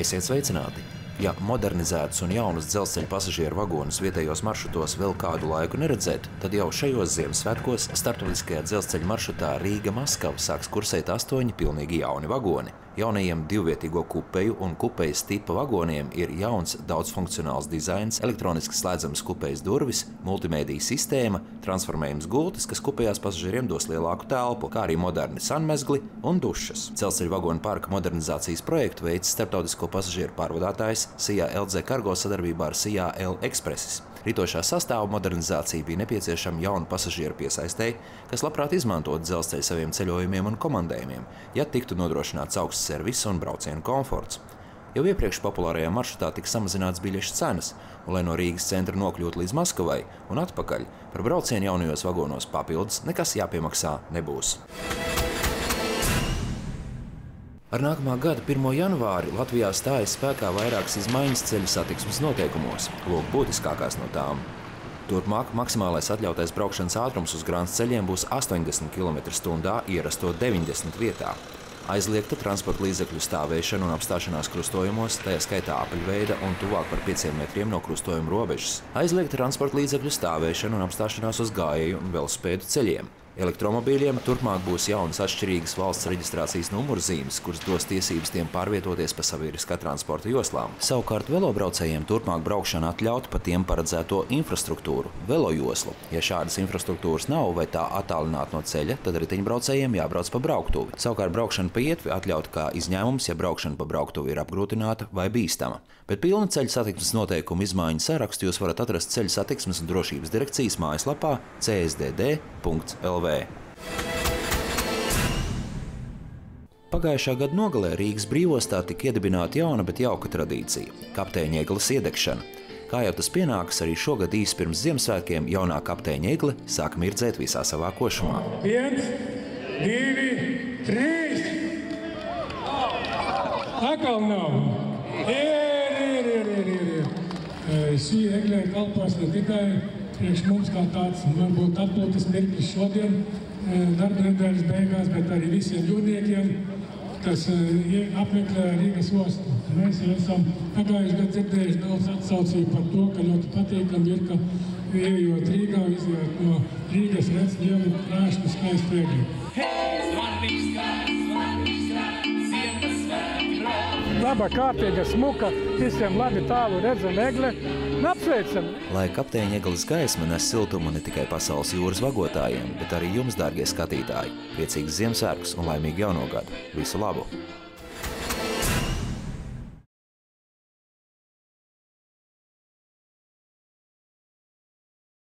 Esiet sveicināti! Ja modernizētus un jaunus dzelzceļa pasažieru vagonus vietējos maršrutos vēl kādu laiku neredzēt, tad jau šajos Ziemassvētkos starptautiskajā dzelzceļa maršrutā Rīga–Maskava sāks kursēt 8 pilnīgi jauni vagoni. Jaunajiem divvietīgo kupeju un kupejas tipa vagoniem ir jauns daudzfunkcionāls dizains, elektroniski slēdzamas kupejas durvis, multimēdija sistēma, transformējums gultas, kas kupejās pasažieriem dos lielāku telpu, kā arī moderni sanmezgli un dušas. Dzelzceļa vagonu parka modernizācijas projektu veids starptautisko pasažieru pārvadātājs Sijā LZ Cargo sadarbībā ar Sijā L Expresses. Rītošā sastāva modernizācija bija nepieciešama jaunu pasažieru piesaistei, kas labprāt izmantot dzelzceļu saviem ceļojumiem un komandējumiem, ja tiktu nodrošināts augsts servis un braucienu komforts. Jau iepriekš populārajā maršrutā tika samazināts biļešu cenas, un, lai no Rīgas centra nokļūtu līdz Maskavai un atpakaļ, par braucienu jaunajos vagonos papildus nekas jāpiemaksā nebūs. Ar nākamā gada 1. janvāri Latvijā stājas spēkā vairākas izmaiņas ceļu satiksmes noteikumos, lūk būtiskākās no tām. Turpmāk maksimālais atļautais braukšanas ātrums uz grāns ceļiem būs 80 km/h ierasto 90 vietā. Aizliegta transporta līdzekļu stāvēšana un apstāšanās krustojumos, tajā skaitā apaļveida un tuvāk par 5 metriem no krustojuma robežas. Aizliegta transporta līdzekļu stāvēšana un apstāšanās uz gājēju un velospēdu ceļiem. Elektromobīļiem turpmāk būs jaunas atšķirīgas valsts reģistrācijas numurzīmes, kuras dos tiesības tiem pārvietoties pa sabiedriskā transporta joslām. Savukārt velobraucējiem turpmāk braukšana atļauta pa tiem paredzēto infrastruktūru – velojoslu. Ja šādas infrastruktūras nav vai tā attālināta no ceļa, tad riteņbraucējiem jābrauc pa brauktuvi. Savukārt braukšana pa ietvi atļauta kā izņēmums, ja braukšana pa brauktuvi ir apgrūtināta vai bīstama. Bet pilnu ceļu satiksmes noteikumu izmaiņu sarakstu jūs varat atrast Ceļu satiksmes un drošības direkcijas mājaslapā csdd.lv. Pagājušā gada nogalē Rīgas brīvostā tika iedibināta jauna, bet jauka tradīcija – kapteiņa egles iedegšana. Kā jau tas pienākas, arī šogad īsi pirms Ziemassvētkiem jaunā kapteiņa egle sāk mirdzēt visā savā košumā. 1, 2, 3! Atkal nav! Šī egle kalpos ne tikai priekš mums kā tāds varbūt atpūtas mirklis šodien, darba nedēļas beigās, bet arī visiem jūrniekiem, kas apmeklē Rīgas ostu. Mēs jau esam pagājuši gadu dzirdējuši daudz atsaucību par to, ka ļoti patīkami ir, ka ieejot Rīgā, izjūt no Rīgas redz lielu krāšņu skaistu egli. Laba, kārtīga, smuka, visiem labi tālu redzam egle. Apsveicam! Lai kapteiņa egles gaisma nes siltumu ne tikai pasaules jūras vagotājiem, bet arī jums, dārgie skatītāji. Priecīgas Ziemassvētkus un laimīgu jauno gadu! Visu labu!